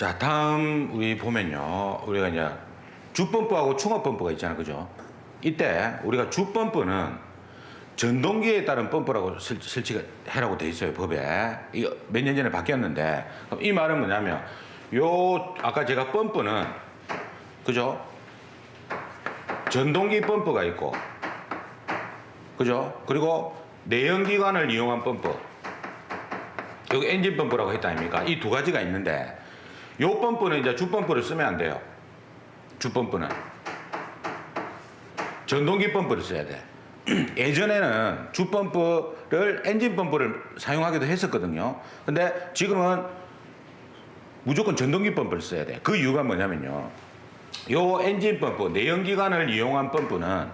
자, 다음 우리 보면요. 우리가 이제 주펌프하고 충업펌프가 있잖아요. 그죠? 이때 우리가 주펌프는 전동기에 따른 펌프라고 설치해라고 돼 있어요. 법에. 이거 몇 년 전에 바뀌었는데. 그럼 이 말은 뭐냐면 아까 제가 펌프는 그죠? 전동기 펌프가 있고 그죠? 그리고 내연기관을 이용한 펌프. 여기 엔진 펌프라고 했다 아닙니까? 이 두 가지가 있는데 요 펌프는 이제 주펌프를 쓰면 안 돼요. 주펌프는 전동기 펌프를 써야 돼. 예전에는 주펌프를 엔진 펌프를 사용하기도 했었거든요. 근데 지금은 무조건 전동기 펌프를 써야 돼. 그 이유가 뭐냐면요. 요 엔진 펌프, 내연기관을 이용한 펌프는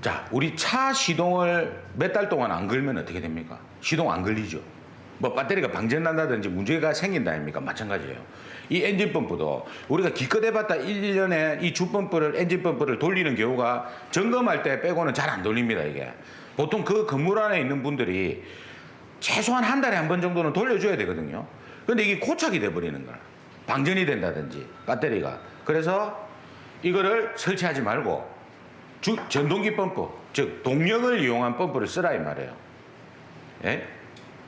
자, 우리 차 시동을 몇 달 동안 안 걸면 어떻게 됩니까? 시동 안 걸리죠. 뭐 배터리가 방전난다든지 문제가 생긴다 아닙니까? 마찬가지예요. 이 엔진 펌프도 우리가 기껏 해봤다 1년에 이 주펌프를 엔진 펌프를 돌리는 경우가 점검할 때 빼고는 잘 안 돌립니다. 이게 보통 그 건물 안에 있는 분들이 최소한 한 달에 한 번 정도는 돌려줘야 되거든요. 근데 이게 고착이 돼버리는 거야. 방전이 된다든지 배터리가. 그래서 이거를 설치하지 말고 전동기 펌프, 즉 동력을 이용한 펌프를 쓰라 이 말이에요. 예?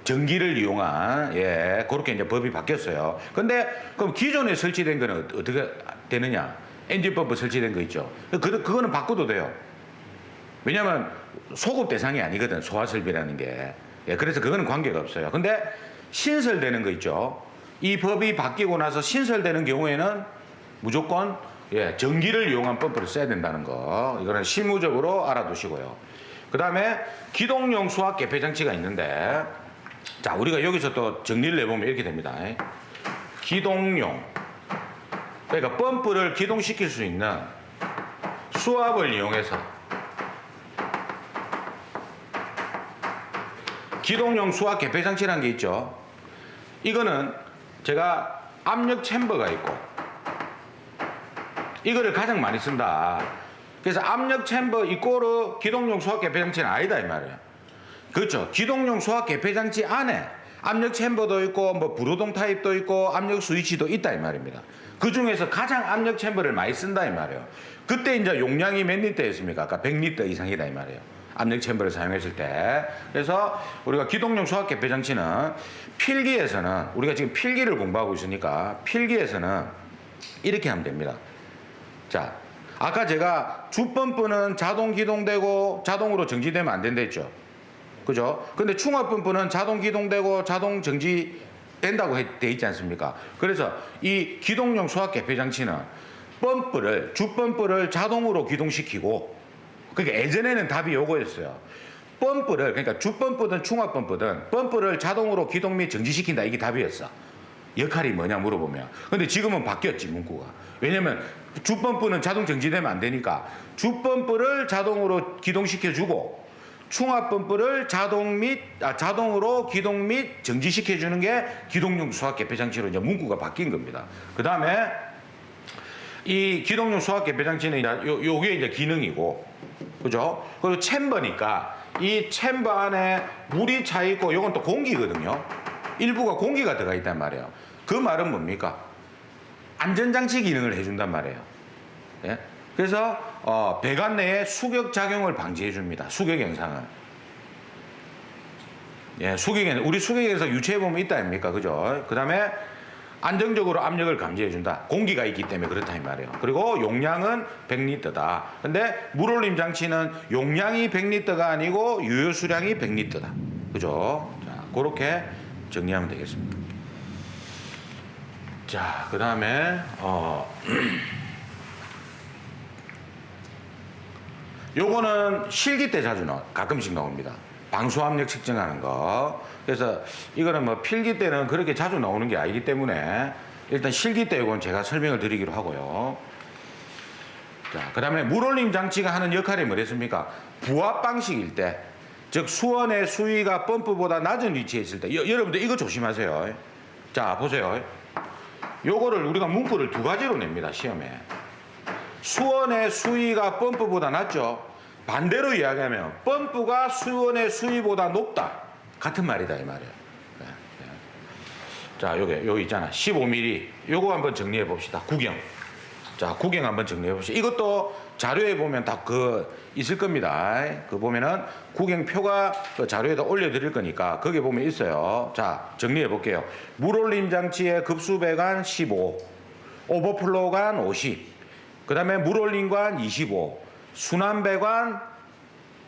전기를 이용한, 예, 그렇게 이제 법이 바뀌었어요. 근데 그럼 기존에 설치된 거는 어떻게 되느냐? 엔진 펌프 설치된 거 있죠. 그거는 바꿔도 돼요. 왜냐면 소급 대상이 아니거든, 소화 설비라는 게. 예, 그래서 그거는 관계가 없어요. 근데 신설되는 거 있죠. 이 법이 바뀌고 나서 신설되는 경우에는 무조건 예, 전기를 이용한 펌프를 써야 된다는 거. 이거는 실무적으로 알아두시고요. 그 다음에 기동용 수압 개폐 장치가 있는데 자, 우리가 여기서 또 정리를 해보면 이렇게 됩니다. 기동용. 그러니까 펌프를 기동시킬 수 있는 수압을 이용해서 기동용 수압 개폐 장치라는 게 있죠. 이거는 제가 압력 챔버가 있고 이거를 가장 많이 쓴다. 그래서 압력 챔버 이꼬르 기동용 수압 개폐 장치는 아니다 이 말이에요. 그렇죠. 기동용 수압 개폐 장치 안에 압력 챔버도 있고 뭐 불호동 타입도 있고 압력 스위치도 있다 이 말입니다. 그 중에서 가장 압력 챔버를 많이 쓴다 이 말이에요. 그때 이제 용량이 몇 리터였습니까? 아까 100리터 이상이다 이 말이에요. 압력 챔버를 사용했을 때. 그래서 우리가 기동용 수압 개폐 장치는 필기에서는 우리가 지금 필기를 공부하고 있으니까 필기에서는 이렇게 하면 됩니다. 자, 아까 제가 주펌프는 자동 기동되고 자동으로 정지되면 안 된다 했죠. 그죠? 근데 충압 펌프는 자동 기동되고 자동 정지 된다고 돼 있지 않습니까? 그래서 이 기동용 수압 개폐 장치는 주펌프를 자동으로 기동시키고, 그러니까 예전에는 답이 요거였어요. 그러니까 주펌프든 충압 펌프든 펌프를 자동으로 기동 및 정지시킨다. 이게 답이었어. 역할이 뭐냐 물어보면. 근데 지금은 바뀌었지, 문구가. 왜냐면 주펌프는 자동 정지되면 안 되니까 주펌프를 자동으로 기동시켜주고 충압 펌프를 자동으로 기동 및 정지시켜주는 게 기동용 수압 개폐 장치로 이제 문구가 바뀐 겁니다. 그 다음에 이 기동용 수압 개폐 장치는 요게 이제 기능이고, 그죠? 그리고 챔버니까 이 챔버 안에 물이 차 있고 요건 또 공기거든요. 일부가 공기가 들어가 있단 말이에요. 그 말은 뭡니까? 안전장치 기능을 해준단 말이에요. 예? 그래서 배관 내에 수격 작용을 방지해 줍니다. 수격 현상을. 예, 우리 수격에서 유체해 보면 있다 아닙니까? 그죠? 그 다음에 안정적으로 압력을 감지해 준다. 공기가 있기 때문에 그렇다 이 말이에요. 그리고 용량은 100리터다. 근데 물올림 장치는 용량이 100리터가 아니고 유효 수량이 100리터다. 그죠? 자, 그렇게 정리하면 되겠습니다. 자, 그 다음에 요거는 실기 때 자주 가끔씩 나옵니다. 방수압력 측정하는 거. 그래서 이거는 뭐 필기 때는 그렇게 자주 나오는 게 아니기 때문에 일단 실기 때 이건 제가 설명을 드리기로 하고요. 자, 그 다음에 물올림 장치가 하는 역할이 뭐랬습니까? 부압 방식일 때, 즉 수원의 수위가 펌프보다 낮은 위치에 있을 때, 여러분들 이거 조심하세요. 자, 보세요. 요거를 우리가 문구를 두 가지로 냅니다, 시험에. 수원의 수위가 펌프보다 낮죠. 반대로 이야기하면 펌프가 수원의 수위보다 높다. 같은 말이다 이 말이에요. 자, 여기 있잖아. 15mm. 요거 한번 정리해 봅시다. 구경. 자, 구경 한번 정리해 봅시다. 이것도 자료에 보면 다 있을 겁니다. 그 보면은 구경표가 그 자료에다 올려드릴 거니까 거기 보면 있어요. 자, 정리해 볼게요. 물올림 장치의 급수배관 15, 오버플로우관 50, 그 다음에 물올림관 25, 순환배관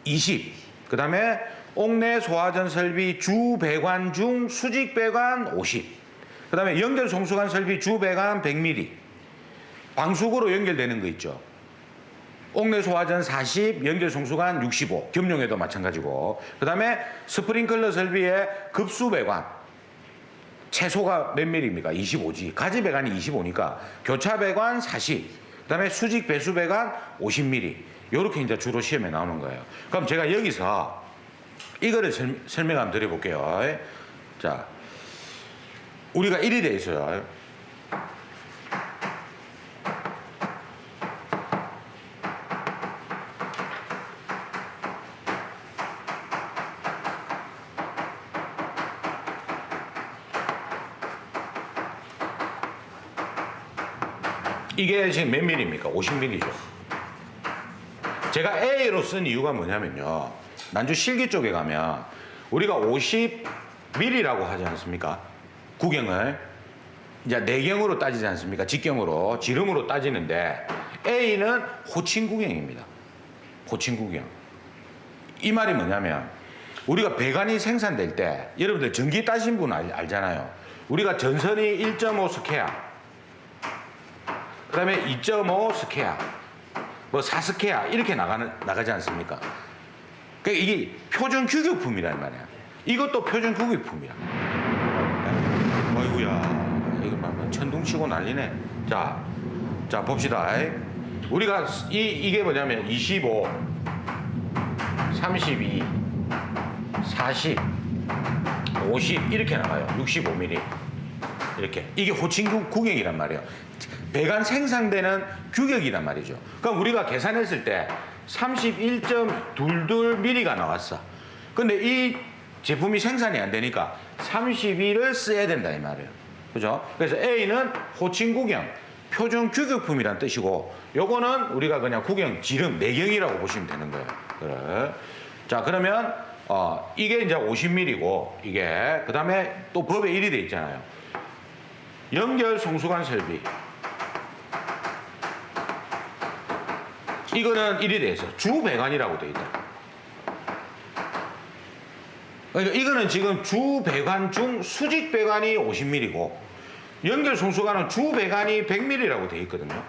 20, 그 다음에 옥내 소화전 설비 주배관 중 수직배관 50, 그 다음에 연결 송수관 설비 주배관 100mm, 방수구로 연결되는 거 있죠. 옥내 소화전 40, 연결 송수관 65, 겸용에도 마찬가지고. 그 다음에 스프링클러 설비의 급수배관, 최소가 몇 mm입니까? 25G. 가지배관이 25니까 교차배관 40, 그 다음에 수직 배수배관 50mm. 요렇게 이제 주로 시험에 나오는 거예요. 그럼 제가 여기서 이거를 설명 한번 드려볼게요. 자, 우리가 이리 돼 있어요. 이게 지금 몇 mm입니까? 50mm죠. 제가 A로 쓴 이유가 뭐냐면요. 난주 실기 쪽에 가면 우리가 50mm라고 하지 않습니까? 구경을. 이제 내경으로 따지지 않습니까? 직경으로, 지름으로 따지는데 A는 호칭 구경입니다. 호칭 구경. 이 말이 뭐냐면 우리가 배관이 생산될 때 여러분들 전기 따신 분 알잖아요. 우리가 전선이 1.5 스퀘어, 그 다음에 2.5 스퀘어, 뭐 4 스퀘어 이렇게 나가지 않습니까? 그러니까 이게 표준 규격품이란 말이야. 이것도 표준 규격품이야. 어이구야, 이거 막 천둥치고 난리네. 자 봅시다. 우리가 이게 뭐냐면 25, 32, 40, 50 이렇게 나가요. 65mm 이렇게. 이게 호칭 구경이란 말이에요. 배관 생산되는 규격이란 말이죠. 그럼 우리가 계산했을 때 31.22mm가 나왔어. 근데 이 제품이 생산이 안 되니까 32를 써야 된다 이 말이에요. 그죠? 그래서 A는 호칭 구경, 표준 규격품이란 뜻이고, 요거는 우리가 그냥 구경, 지름, 내경이라고 보시면 되는 거예요. 그래. 자, 그러면 이게 이제 50mm고, 이게 그 다음에 또 법에 1이 돼 있잖아요. 연결 송수관 설비. 이거는 1이 돼 있어. 주배관이라고 돼 있다. 그러니까 이거는 지금 주배관 중 수직배관이 50mm고 연결 송수관은 주배관이 100mm라고 돼 있거든요.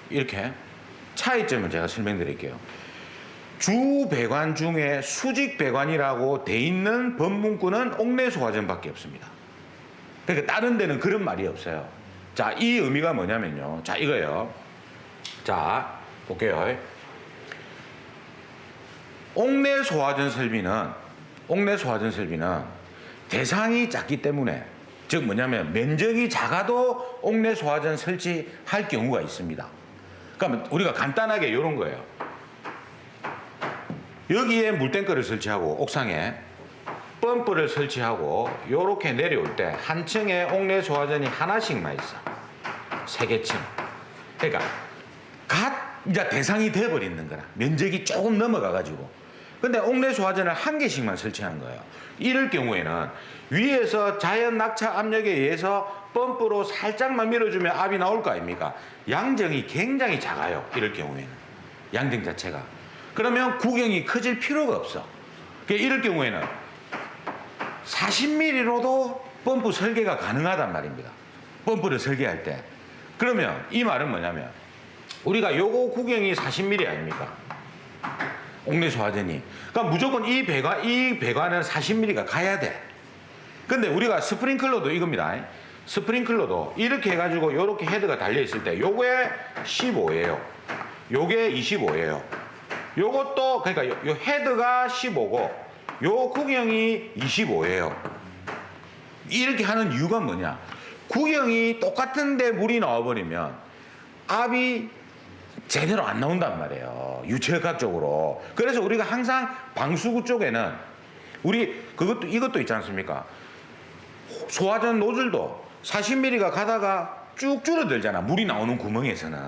이렇게 차이점을 제가 설명드릴게요. 주배관 중에 수직배관이라고 돼 있는 법문구는 옥내 소화전밖에 없습니다. 그러니까 다른 데는 그런 말이 없어요. 자, 이 의미가 뭐냐면요. 자, 이거예요. 자, 볼게요. 옥내 소화전 설비는 대상이 작기 때문에, 즉 뭐냐면 면적이 작아도 옥내 소화전 설치할 경우가 있습니다. 그러니까 우리가 간단하게 이런 거예요. 여기에 물탱크를 설치하고 옥상에 펌프를 설치하고 이렇게 내려올 때 한 층에 옥내 소화전이 하나씩만 있어. 3개 층. 그러니까 이제 대상이 돼버리는 거라. 면적이 조금 넘어가가지고. 근데 옥내 소화전을 1개씩만 설치하는 거예요. 이럴 경우에는 위에서 자연 낙차 압력에 의해서 펌프로 살짝만 밀어주면 압이 나올 거 아닙니까? 양정이 굉장히 작아요. 이럴 경우에는. 양정 자체가. 그러면 구경이 커질 필요가 없어. 이럴 경우에는 40mm로도 펌프 설계가 가능하단 말입니다. 펌프를 설계할 때. 그러면 이 말은 뭐냐면 우리가 요거 구경이 40mm 아닙니까? 옥내 소화전이. 그러니까 무조건 이 배관은 40mm가 가야 돼. 근데 우리가 스프링클러도 이겁니다. 스프링클러도 이렇게 해가지고 요렇게 헤드가 달려있을 때 요게 15예요. 요게 25예요. 요것도, 그러니까 요 헤드가 15고 요 구경이 25예요. 이렇게 하는 이유가 뭐냐? 구경이 똑같은데 물이 나와버리면 압이 제대로 안 나온단 말이에요. 유체역학적으로. 그래서 우리가 항상 방수구 쪽에는 이것도 있지 않습니까? 소화전 노즐도 40mm가 가다가 쭉 줄어들잖아. 물이 나오는 구멍에서는.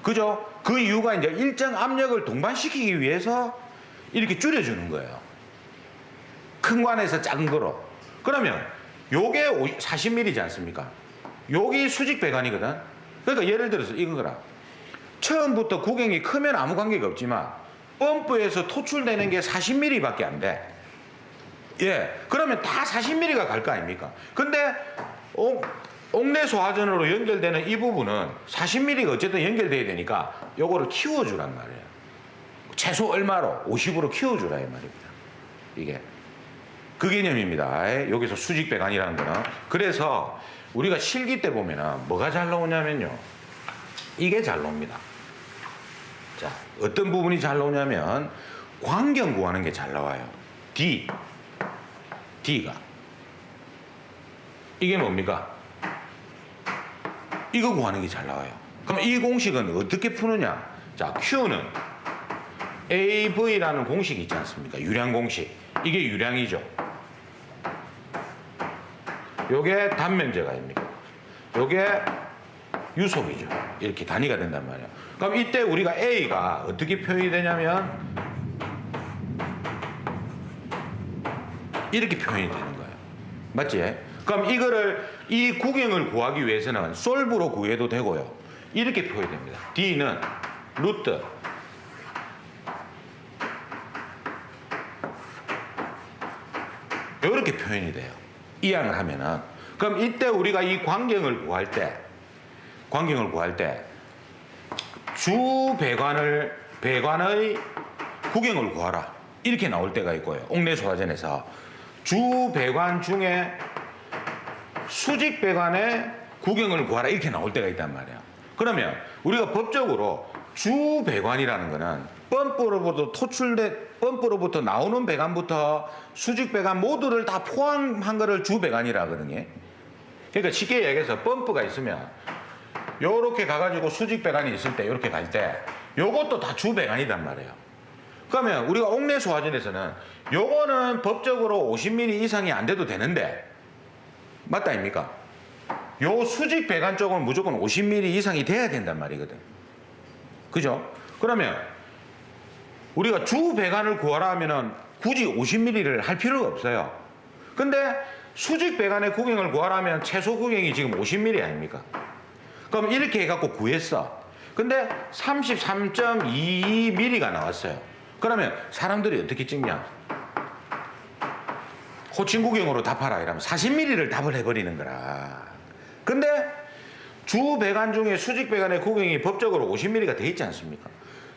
그죠? 그 이유가 이제 일정 압력을 동반시키기 위해서 이렇게 줄여주는 거예요. 큰 관에서 작은 거로. 그러면 요게 40mm지 않습니까? 여기 수직 배관이거든. 그러니까 예를 들어서 이거라. 처음부터 구경이 크면 아무 관계가 없지만 펌프에서 토출되는 게 40mm밖에 안 돼. 예, 그러면 다 40mm가 갈 거 아닙니까? 근데 옥내 소화전으로 연결되는 이 부분은 40mm가 어쨌든 연결돼야 되니까 요거를 키워주란 말이에요. 최소 얼마로? 50으로 키워주라 이 말입니다. 이게 그 개념입니다. 여기서 수직 배관이라는 거는. 그래서 우리가 실기 때 보면은 뭐가 잘 나오냐면요, 이게 잘 나옵니다. 자, 어떤 부분이 잘 나오냐면 광경 구하는 게 잘 나와요. D가 이게 뭡니까? 이거 구하는 게 잘 나와요. 그럼 이 공식은 어떻게 푸느냐? 자, Q는 AV라는 공식이 있지 않습니까? 유량 공식. 이게 유량이죠. 요게 단면제가입니다. 요게 유속이죠. 이렇게 단위가 된단 말이에요. 그럼 이때 우리가 A가 어떻게 표현이 되냐면 이렇게 표현이 되는 거예요. 맞지? 그럼 이거를 이 구경을 구하기 위해서는 솔브로 구해도 되고요. 이렇게 표현이 됩니다. D는 루트 이렇게 표현이 돼요. 이항을 하면은. 그럼 이때 우리가 이 광경을 구할 때 주 배관의 구경을 구하라. 이렇게 나올 때가 있고요. 옥내 소화전에서 주 배관 중에 수직 배관의 구경을 구하라. 이렇게 나올 때가 있단 말이에요. 그러면 우리가 법적으로 주 배관이라는 거는 펌프로부터 나오는 배관부터 수직 배관 모두를 다 포함한 거를 주 배관이라 하거든요. 그러니까 쉽게 얘기해서 펌프가 있으면 요렇게 가가지고 수직 배관이 있을 때 요렇게 갈 때 요것도 다 주 배관이란 말이에요. 그러면 우리가 옥내 소화전에서는 요거는 법적으로 50mm 이상이 안 돼도 되는데 맞다 아닙니까? 요 수직 배관 쪽은 무조건 50mm 이상이 돼야 된단 말이거든. 그죠? 그러면 우리가 주 배관을 구하라 하면은 굳이 50mm를 할 필요가 없어요. 근데 수직 배관의 구경을 구하라 하면 최소 구경이 지금 50mm 아닙니까? 그럼 이렇게 해갖고 구했어. 근데 33.22mm가 나왔어요. 그러면 사람들이 어떻게 찍냐? 호칭 구경으로 답하라 이러면 40mm를 답을 해버리는 거라. 근데 주 배관 중에 수직 배관의 구경이 법적으로 50mm가 돼 있지 않습니까?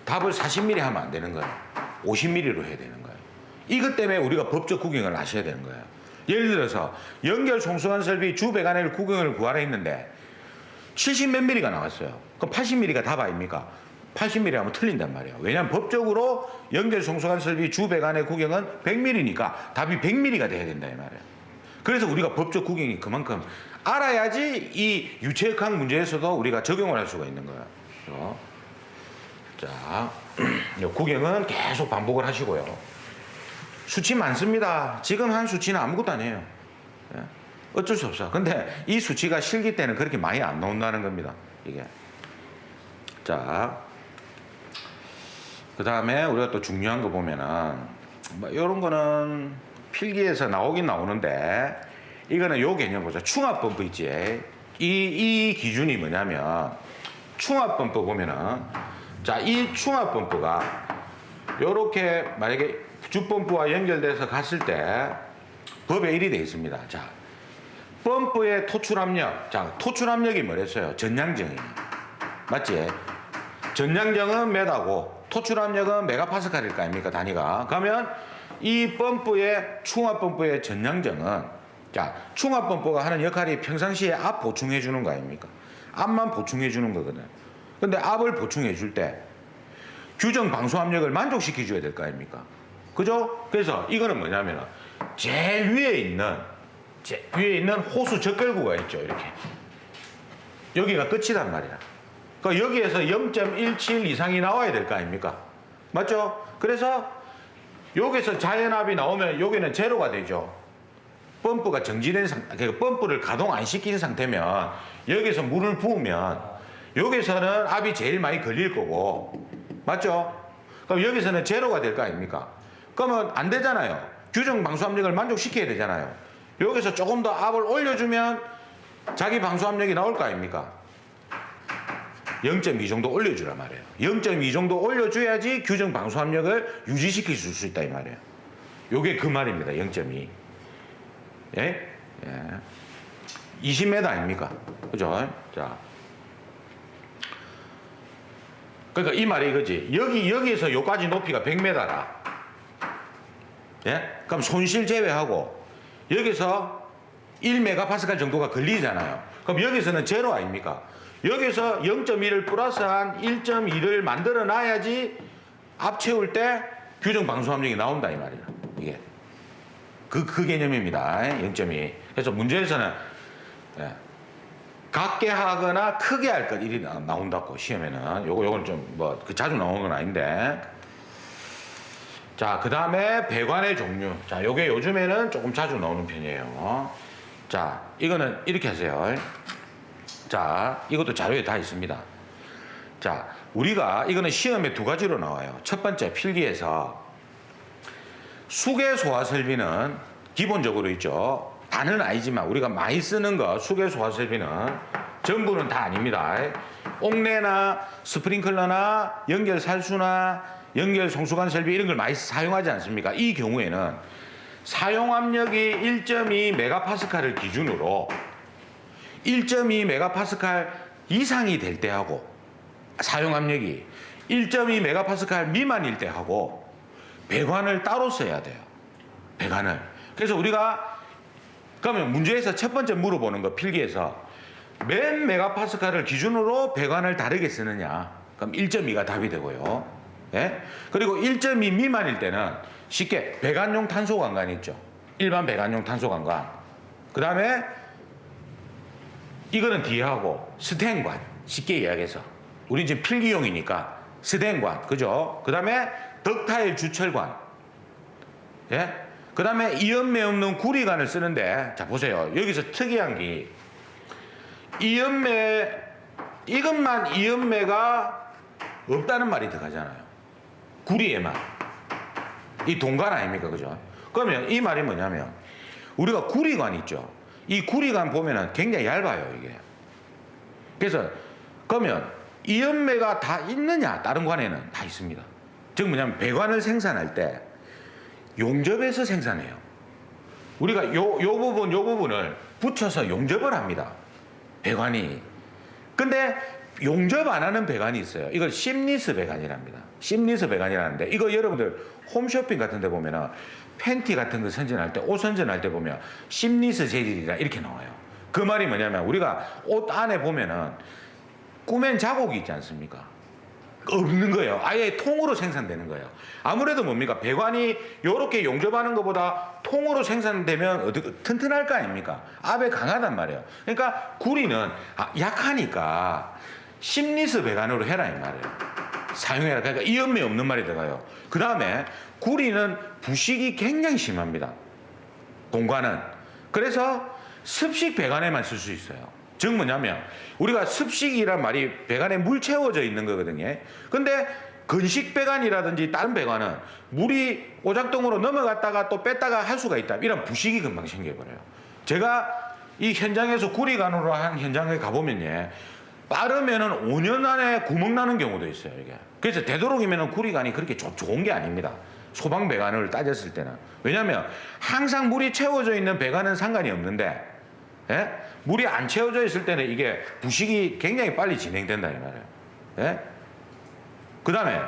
답을 40mm 하면 안 되는 거예요. 50mm로 해야 되는 거예요. 이것 때문에 우리가 법적 구경을 하셔야 되는 거예요. 예를 들어서 연결 송수관 설비 주 배관의 구경을 구하라 했는데 70 몇 mm가 나왔어요. 그럼 80mm가 답 아닙니까? 80mm 하면 틀린단 말이에요. 왜냐하면 법적으로 연결 송수관 설비 주 배관의 구경은 100mm니까 답이 100mm가 돼야 된다 이 말이에요. 그래서 우리가 법적 구경이 그만큼 알아야지 이 유체역학 문제에서도 우리가 적용을 할 수가 있는 거예요. 자, 구경은 계속 반복을 하시고요. 수치 많습니다. 지금 한 수치는 아무것도 아니에요. 어쩔 수 없어. 근데 이 수치가 실기 때는 그렇게 많이 안 나온다는 겁니다. 이게. 자, 그 다음에 우리가 또 중요한 거 보면은 뭐 이런 거는 필기에서 나오긴 나오는데 이거는 요 개념 보자. 충압펌프 있지. 이 기준이 뭐냐면 충압펌프 보면은 자, 이 충압펌프가 요렇게 만약에 주펌프와 연결돼서 갔을 때 법에 일이 돼 있습니다. 자, 펌프의 토출압력. 자, 토출압력이 뭐랬어요? 전량정이. 맞지? 전량정은 메다고 토출압력은 메가파스칼일 거 아닙니까? 단위가. 그러면 이 펌프의 충압펌프의 전량정은 자, 충압펌프가 하는 역할이 평상시에 압 보충해 주는 거 아닙니까? 압만 보충해 주는 거거든. 근데 압을 보충해 줄 때 규정 방수압력을 만족시켜 줘야 될 거 아닙니까? 그죠? 그래서 이거는 뭐냐면 제일 위에 있는 호수 적결구가 있죠. 이렇게 여기가 끝이란 말이야. 그러니까 여기에서 0.17 이상이 나와야 될 거 아닙니까? 맞죠? 그래서 여기서 자연압이 나오면 여기는 제로가 되죠. 펌프가 정지된 그러니까 펌프를 가동 안 시킨 상태면 여기서 물을 부으면 여기서는 압이 제일 많이 걸릴 거고 맞죠? 그럼 여기서는 제로가 될 거 아닙니까? 그러면 안 되잖아요. 규정 방수압력을 만족시켜야 되잖아요. 여기서 조금 더 압을 올려주면 자기 방수압력이 나올 거 아닙니까? 0.2 정도 올려주란 말이에요. 0.2 정도 올려줘야지 규정 방수압력을 유지시킬 수 있다 이 말이에요. 요게 그 말입니다. 0.2. 예? 예. 20m 아닙니까? 그죠? 자. 그러니까 이 말이 이거지. 여기에서 여기까지 높이가 100m다. 예? 그럼 손실 제외하고 여기서 1메가파스칼 정도가 걸리잖아요. 그럼 여기서는 제로 아닙니까? 여기서 0.2를 플러스한 1.2를 만들어 놔야지 압 채울 때 규정 방수압력이 나온다 이 말이에요. 이게 그 개념입니다. 0.2. 그래서 문제에서는 예, 작게 하거나 크게 할 것 일이 나온다고 시험에는 요거는 좀 뭐 자주 나오는 건 아닌데. 자, 그 다음에 배관의 종류. 자, 요게 요즘에는 조금 자주 나오는 편이에요. 자, 이거는 이렇게 하세요. 자, 이것도 자료에 다 있습니다. 자, 우리가 이거는 시험에 두 가지로 나와요. 첫 번째 필기에서 수계 소화 설비는 기본적으로 있죠. 다는 아니지만 우리가 많이 쓰는 거 수계 소화 설비는 전부는 다 아닙니다. 옥내나 스프링클러나 연결 살수나 연결 송수관 설비 이런 걸 많이 사용하지 않습니까? 이 경우에는 사용 압력이 1.2 메가파스칼을 기준으로 1.2 메가파스칼 이상이 될 때하고 사용 압력이 1.2 메가파스칼 미만일 때하고 배관을 따로 써야 돼요. 배관을. 그래서 우리가 그러면 문제에서 첫 번째 물어보는 거 필기에서 몇 메가파스칼을 기준으로 배관을 다르게 쓰느냐. 그럼 1.2가 답이 되고요. 예? 그리고 1.2 미만일 때는 쉽게 배관용 탄소관관 있죠. 일반 배관용 탄소관관. 그 다음에 이거는 뒤에 하고 스텐관. 쉽게 이야기해서. 우린 지금 필기용이니까 스텐관. 그죠? 그 다음에 덕타일 주철관. 예? 그 다음에 이연매 없는 구리관을 쓰는데 자 보세요. 여기서 특이한 게 이연매 이것만 이연매가 없다는 말이 들어가잖아요. 구리에만. 이 동관 아닙니까? 그죠? 그러면 이 말이 뭐냐면 우리가 구리관 있죠. 이 구리관 보면은 굉장히 얇아요. 이게. 그래서 그러면 이연매가 다 있느냐? 다른 관에는 다 있습니다. 즉 뭐냐면 배관을 생산할 때 용접해서 생산해요. 우리가 요 부분을 붙여서 용접을 합니다. 배관이. 근데 용접 안 하는 배관이 있어요. 이걸 심리스 배관이랍니다. 심리스 배관이라는데 이거 여러분들 홈쇼핑 같은 데 보면은 팬티 같은 거 선전할 때 옷 선전할 때 보면 심리스 재질이라 이렇게 나와요. 그 말이 뭐냐면 우리가 옷 안에 보면은 꾸맨 자국이 있지 않습니까? 없는 거예요. 아예 통으로 생산되는 거예요. 아무래도 뭡니까? 배관이 이렇게 용접하는 것보다 통으로 생산되면 어떻게 튼튼할 거 아닙니까? 압에 강하단 말이에요. 그러니까 구리는 약하니까 심리스 배관으로 해라 이 말이에요. 사용해라. 그러니까 이연매 없는 말이 들어가요. 그 다음에 구리는 부식이 굉장히 심합니다. 공관은. 그래서 습식 배관에만 쓸 수 있어요. 즉 뭐냐면 우리가 습식이란 말이 배관에 물 채워져 있는 거거든요. 근데 건식 배관이라든지 다른 배관은 물이 오작동으로 넘어갔다가 또 뺐다가 할 수가 있다. 이런 부식이 금방 생겨버려요. 제가 이 현장에서 구리관으로 한 현장에 가보면요. 빠르면은 5년 안에 구멍 나는 경우도 있어요. 이게. 그래서 되도록이면은 구리관이 그렇게 좋은 게 아닙니다. 소방 배관을 따졌을 때는. 왜냐하면 항상 물이 채워져 있는 배관은 상관이 없는데 예? 물이 안 채워져 있을 때는 이게 부식이 굉장히 빨리 진행된다 이 말이에요. 예? 그 다음에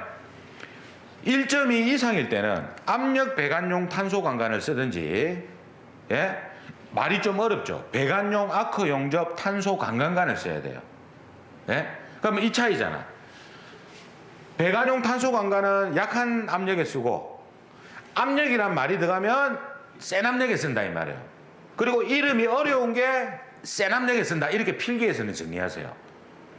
1.2 이상일 때는 압력 배관용 탄소 관관을 쓰든지 예? 말이 좀 어렵죠. 배관용 아크 용접 탄소 관관관을 써야 돼요. 예? 그러면 이 차이잖아. 배관용 탄소 관관은 약한 압력에 쓰고 압력이란 말이 들어가면 센 압력에 쓴다 이 말이에요. 그리고 이름이 어려운 게 센 압력에 쓴다. 이렇게 필기에서는 정리하세요.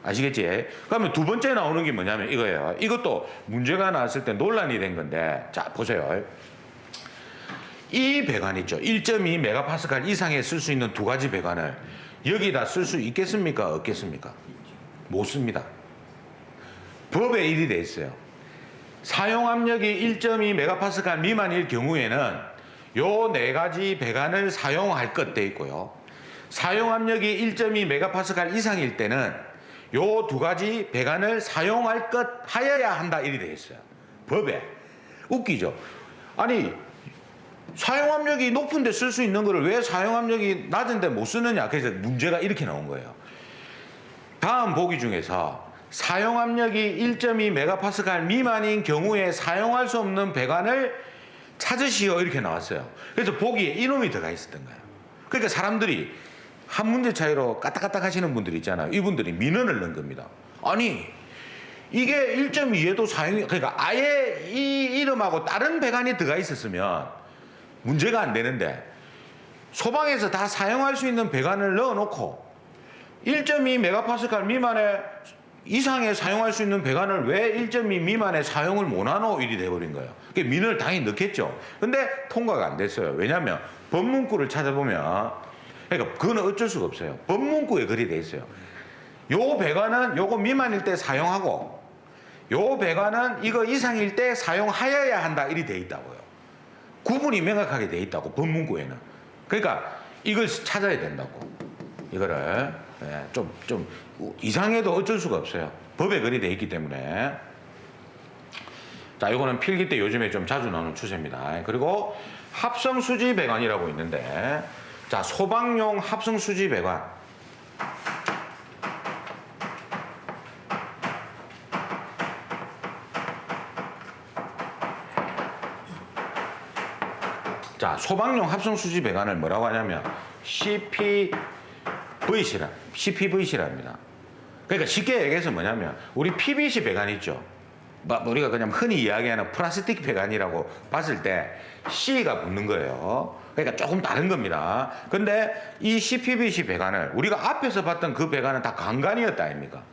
아시겠지? 그러면 두 번째 나오는 게 뭐냐면 이거예요. 이것도 문제가 나왔을 때 논란이 된 건데 자 보세요. 이 배관 있죠. 1.2 메가파스칼 이상에 쓸 수 있는 두 가지 배관을 여기다 쓸 수 있겠습니까? 없겠습니까? 못 씁니다. 법에 일이 돼 있어요. 사용 압력이 1.2 메가파스칼 미만일 경우에는 요 네 가지 배관을 사용할 것 돼 있고요. 사용 압력이 1.2 메가파스칼 이상일 때는 요 두 가지 배관을 사용할 것 하여야 한다 이리 돼 있어요. 법에. 웃기죠? 아니 사용 압력이 높은데 쓸 수 있는 거를 왜 사용 압력이 낮은데 못 쓰느냐. 그래서 문제가 이렇게 나온 거예요. 다음 보기 중에서 사용 압력이 1.2 메가파스칼 미만인 경우에 사용할 수 없는 배관을 찾으시오 이렇게 나왔어요. 그래서 보기에 이놈이 들어가 있었던 거예요. 그러니까 사람들이 한 문제 차이로 까딱까딱 하시는 분들이 있잖아요. 이분들이 민원을 넣은 겁니다. 아니 이게 1.2에도 사용이 그러니까 아예 이 이름하고 다른 배관이 들어가 있었으면 문제가 안 되는데 소방에서 다 사용할 수 있는 배관을 넣어놓고 1.2 메가파스칼 미만의 이상에 사용할 수 있는 배관을 왜 1.2 미만에 사용을 못하노 일이 돼버린 거예요. 그게 민원을 당연히 넣겠죠. 근데 통과가 안 됐어요. 왜냐하면 법문구를 찾아보면 그러니까 그거는 어쩔 수가 없어요. 법문구에 그리 돼 있어요. 요 배관은 요거 미만일 때 사용하고 요 배관은 이거 이상일 때 사용하여야 한다 이리 돼 있다고요. 구분이 명확하게 돼 있다고 법문구에는. 그러니까 이걸 찾아야 된다고. 이거를 좀 이상해도 어쩔 수가 없어요. 법에 그리 돼 있기 때문에. 자, 이거는 필기 때 요즘에 좀 자주 나오는 추세입니다. 그리고 합성 수지 배관이라고 있는데, 자, 소방용 합성 수지 배관. 자, 소방용 합성 수지 배관을 뭐라고 하냐면 CPVC랍니다. 그러니까 쉽게 얘기해서 뭐냐면 우리 PVC 배관 있죠. 우리가 그냥 흔히 이야기하는 플라스틱 배관이라고 봤을 때 C가 붙는 거예요. 그러니까 조금 다른 겁니다. 근데 이 CPVC 배관을 우리가 앞에서 봤던 그 배관은 다 강간이었다 아닙니까?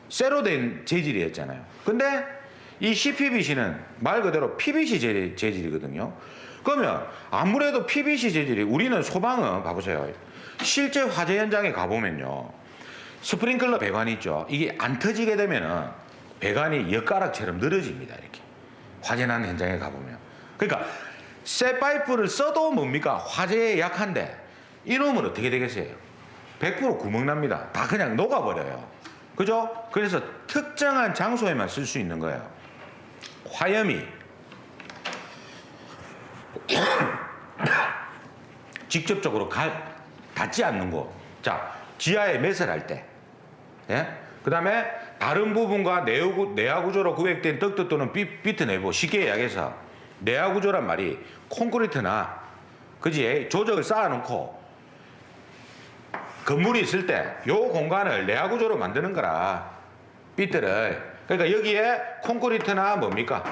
쇠로 된 재질이었잖아요. 근데 이 CPVC는 말 그대로 PVC 재질이거든요. 그러면 아무래도 PVC 재질이 우리는 소방은 봐보세요. 실제 화재 현장에 가보면요. 스프링클러 배관이 있죠. 이게 안 터지게 되면은 배관이 엿가락처럼 늘어집니다. 이렇게. 화재 난 현장에 가보면. 그러니까 쇠 파이프를 써도 뭡니까? 화재에 약한데 이놈은 어떻게 되겠어요? 100% 구멍 납니다. 다 그냥 녹아버려요. 그죠? 그래서 특정한 장소에만 쓸 수 있는 거예요. 화염이 직접적으로 닿지 않는 곳. 자, 지하에 매설할 때. 예? 그 다음에 다른 부분과 내화 구조로 구획된 덕트 또는 비트 내부. 쉽게 이야기해서 내화 구조란 말이 콘크리트나 그지 조적을 쌓아놓고 건물이 있을 때 요 공간을 내화 구조로 만드는 거라. 비트를. 그러니까 여기에 콘크리트나 뭡니까?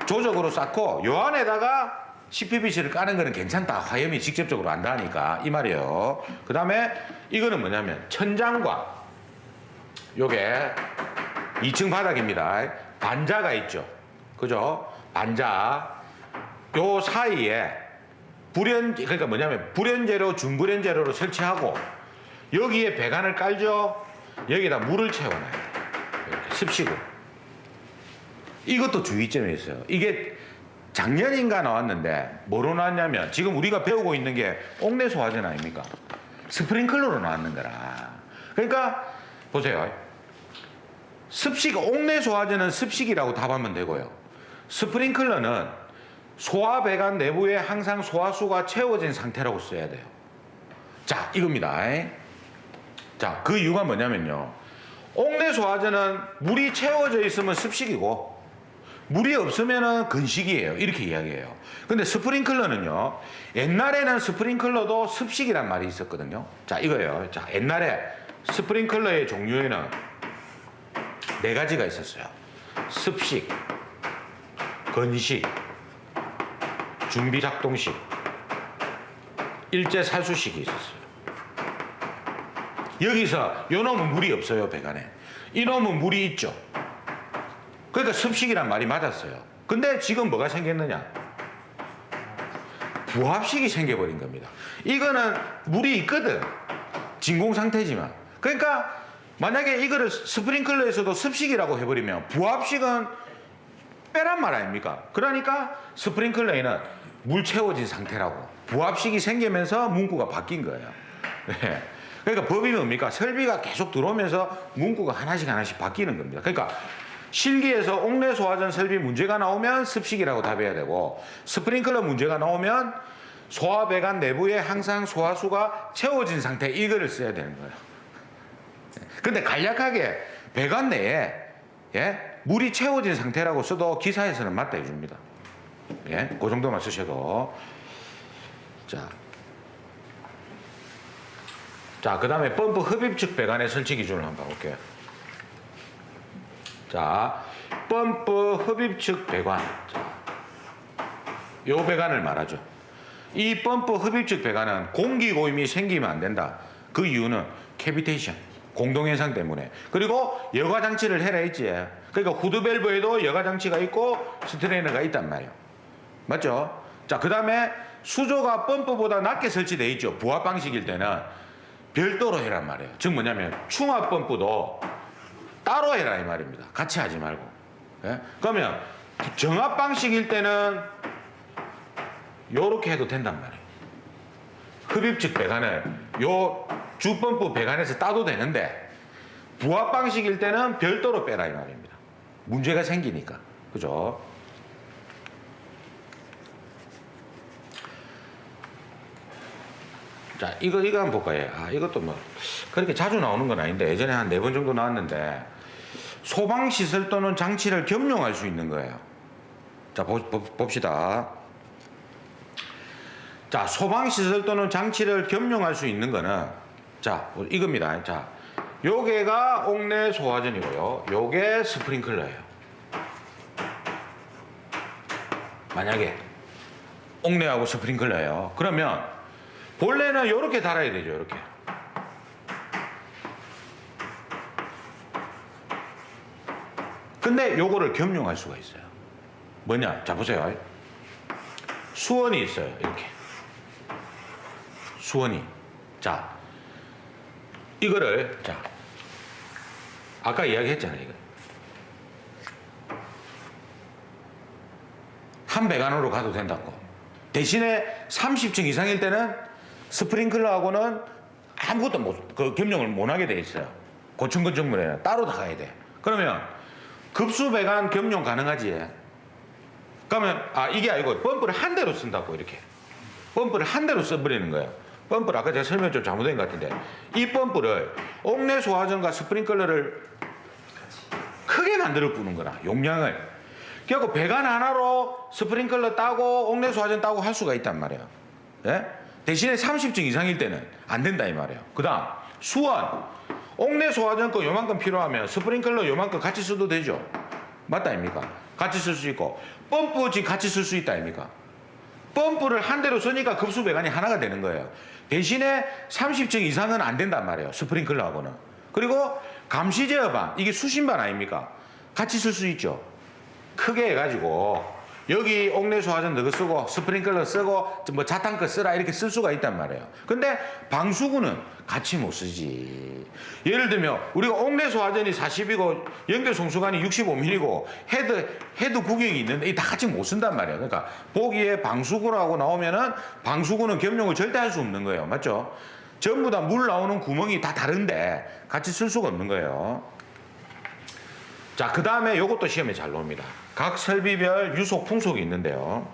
조적으로 쌓고 요 안에다가 CPVC를 까는 거는 괜찮다. 화염이 직접적으로 안 닿으니까 이 말이에요. 그 다음에 이거는 뭐냐면 천장과 요게 2층 바닥입니다. 반자가 있죠. 그죠? 반자 요 사이에 그러니까 뭐냐면 불연재료, 준불연재료로 설치하고 여기에 배관을 깔죠. 여기다 물을 채워놔야 돼. 이렇게 습식으로. 이것도 주의점이 있어요. 이게 작년인가 나왔는데 뭐로 나왔냐면 지금 우리가 배우고 있는 게 옥내 소화전 아닙니까? 스프링클러로 나왔는 거라. 그러니까 보세요. 옥내 소화전은 습식이라고 답하면 되고요. 스프링클러는 소화 배관 내부에 항상 소화수가 채워진 상태라고 써야 돼요. 자, 이겁니다. 자, 그 이유가 뭐냐면요. 옥내 소화전은 물이 채워져 있으면 습식이고 물이 없으면은 건식이에요. 이렇게 이야기해요. 근데 스프링클러는요. 옛날에는 스프링클러도 습식이란 말이 있었거든요. 자, 이거예요. 자, 옛날에 스프링클러의 종류에는 4가지가 있었어요. 습식, 건식, 준비작동식, 일제살수식이 있었어요. 여기서 요 놈은 물이 없어요. 배관에. 이 놈은 물이 있죠. 그러니까 습식이란 말이 맞았어요. 근데 지금 뭐가 생겼느냐? 부합식이 생겨버린 겁니다. 이거는 물이 있거든. 진공 상태지만. 그러니까 만약에 이거를 스프링클러에서도 습식이라고 해버리면 부합식은 빼란 말 아닙니까? 그러니까 스프링클러에는 물 채워진 상태라고. 부합식이 생기면서 문구가 바뀐 거예요. 네. 그러니까 법이 뭡니까? 설비가 계속 들어오면서 문구가 하나씩 바뀌는 겁니다. 그러니까 실기에서 옥내 소화전 설비 문제가 나오면 습식이라고 답해야 되고, 스프링클러 문제가 나오면 소화배관 내부에 항상 소화수가 채워진 상태, 이거를 써야 되는 거예요. 근데 간략하게 배관 내에 물이 채워진 상태라고 써도 기사에서는 맞다 해줍니다. 그 정도만 쓰셔도. 자, 그 다음에 펌프 흡입측 배관의 설치 기준을 한번 볼게요. 자, 펌프 흡입측 배관. 요 배관을 말하죠. 이 펌프 흡입측 배관은 공기 고임이 생기면 안 된다. 그 이유는 캐비테이션, 공동현상 때문에. 그리고 여과 장치를 해라 했지. 그러니까 후드 밸브에도 여과 장치가 있고 스트레이너가 있단 말이에요. 맞죠? 자, 그 다음에 수조가 펌프보다 낮게 설치되어 있죠. 부합 방식일 때는 별도로 해란 말이에요. 즉 뭐냐면 충합 펌프도 따로 해라 이 말입니다. 같이 하지 말고. 그러면 정합 방식일 때는 요렇게 해도 된단 말이에요. 흡입측 배관을 요 주펌프 배관에서 따도 되는데, 부합 방식일 때는 별도로 빼라 이 말입니다. 문제가 생기니까. 그죠? 자, 이거 한번 볼까요? 이것도 뭐 그렇게 자주 나오는 건 아닌데 예전에 한 4번 정도 나왔는데, 소방시설 또는 장치를 겸용할 수 있는 거예요. 자, 봅시다. 자, 소방시설 또는 장치를 겸용할 수 있는 거는, 자, 이겁니다. 자, 요게가 옥내 소화전이고요. 요게 스프링클러예요. 만약에 옥내하고 스프링클러예요. 그러면 본래는 요렇게 달아야 되죠. 요렇게. 근데 요거를 겸용할 수가 있어요. 뭐냐? 자, 보세요. 수원이 있어요. 이렇게. 수원이. 자, 이거를, 자, 아까 이야기했잖아요. 이거. 한 배관으로 가도 된다고. 대신에 30층 이상일 때는 스프링클러하고는 아무것도 겸용을 못 하게 돼 있어요. 고층 건축물에는 따로 다 가야 돼. 그러면 급수 배관 겸용 가능하지. 그러면 이게 아니고 펌프를 한 대로 쓴다고. 이렇게 펌프를 한 대로 써버리는 거예요. 펌프를 아까 제가 설명 좀 잘못된 것 같은데, 이 펌프를 옥내 소화전과 스프링클러를 크게 만들어 부는 거라. 용량을. 그래갖고 배관 하나로 스프링클러 따고 옥내 소화전 따고 할 수가 있단 말이에요. 대신에 30층 이상일 때는 안 된다 이 말이에요. 그 다음 수원. 옥내 소화전 거 요만큼 필요하면 스프링클러 요만큼 같이 써도 되죠. 맞다 아닙니까? 같이 쓸 수 있고, 펌프 지금 같이 쓸 수 있다 아닙니까? 펌프를 한 대로 쓰니까 급수 배관이 하나가 되는 거예요. 대신에 30층 이상은 안 된단 말이에요. 스프링클러하고는. 그리고 감시 제어반, 이게 수신반 아닙니까? 같이 쓸 수 있죠. 크게 해가지고 여기 옥내 소화전 너거 쓰고 스프링클러 쓰고 뭐 자탄 거 쓰라 이렇게 쓸 수가 있단 말이에요. 근데 방수구는 같이 못 쓰지. 예를 들면 우리가 옥내 소화전이 40이고 연결 송수관이 65mm고 헤드 구경이 있는데 이 다 같이 못 쓴단 말이에요. 그러니까 보기에 방수구라고 나오면은 방수구는 겸용을 절대 할 수 없는 거예요. 맞죠? 전부 다 물 나오는 구멍이 다 다른데 같이 쓸 수가 없는 거예요. 자, 그 다음에 요것도 시험에 잘 나옵니다. 각 설비별 유속, 풍속이 있는데요.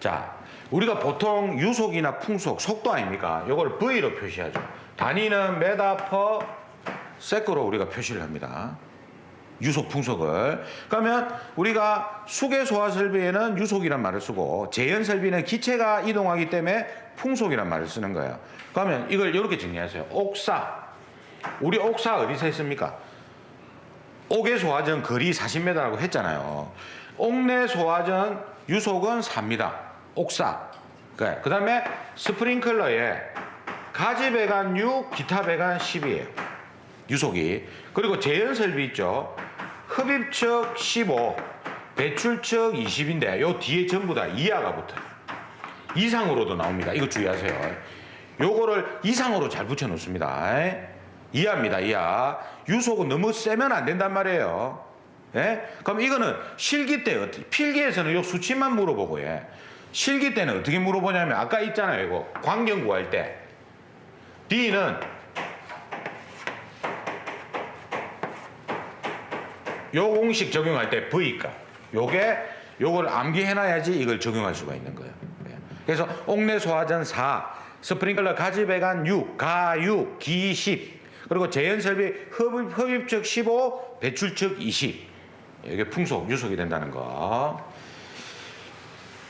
자, 우리가 보통 유속이나 풍속, 속도 아닙니까? 요걸 V로 표시하죠. 단위는 메다 퍼 세크로 우리가 표시를 합니다. 유속, 풍속을. 그러면 우리가 수계 소화 설비에는 유속이란 말을 쓰고, 제연 설비는 기체가 이동하기 때문에 풍속이란 말을 쓰는 거예요. 그러면 이걸 이렇게 정리하세요. 옥사. 우리 옥사 어디서 했습니까? 옥외 소화전 거리 40m라고 했잖아요. 옥내 소화전 유속은 4m. 옥사. 그 다음에 스프링클러에 가지 배관 6, 기타 배관 10이에요. 유속이. 그리고 제연 설비 있죠. 흡입측 15, 배출측 20인데 요 뒤에 전부 다 이하가 붙어요. 이상으로도 나옵니다. 이거 주의하세요. 요거를 이상으로 잘 붙여 놓습니다. 이하입니다. 이하. 유속은 너무 세면 안 된단 말이에요. 예? 그럼 이거는 실기 때 어떻게, 필기에서는 요 수치만 물어보고, 실기 때는 어떻게 물어보냐면, 아까 있잖아요. 이거 광경 구할 때. D는 요 공식 적용할 때 V값. 요걸 암기해놔야지 이걸 적용할 수가 있는 거예요. 그래서 옥내 소화전 4, 스프링클러 가지배관 6, 가유, 기 10, 그리고 재현설비 흡입축 15, 배출축 20. 이게 풍속, 유속이 된다는 거.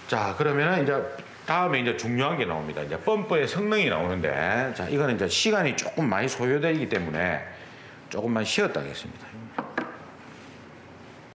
자, 그러면은 이제 다음에 이제 중요한 게 나옵니다. 이제 펌프의 성능이 나오는데, 자, 이거는 이제 시간이 조금 많이 소요되기 때문에 조금만 쉬었다 하겠습니다.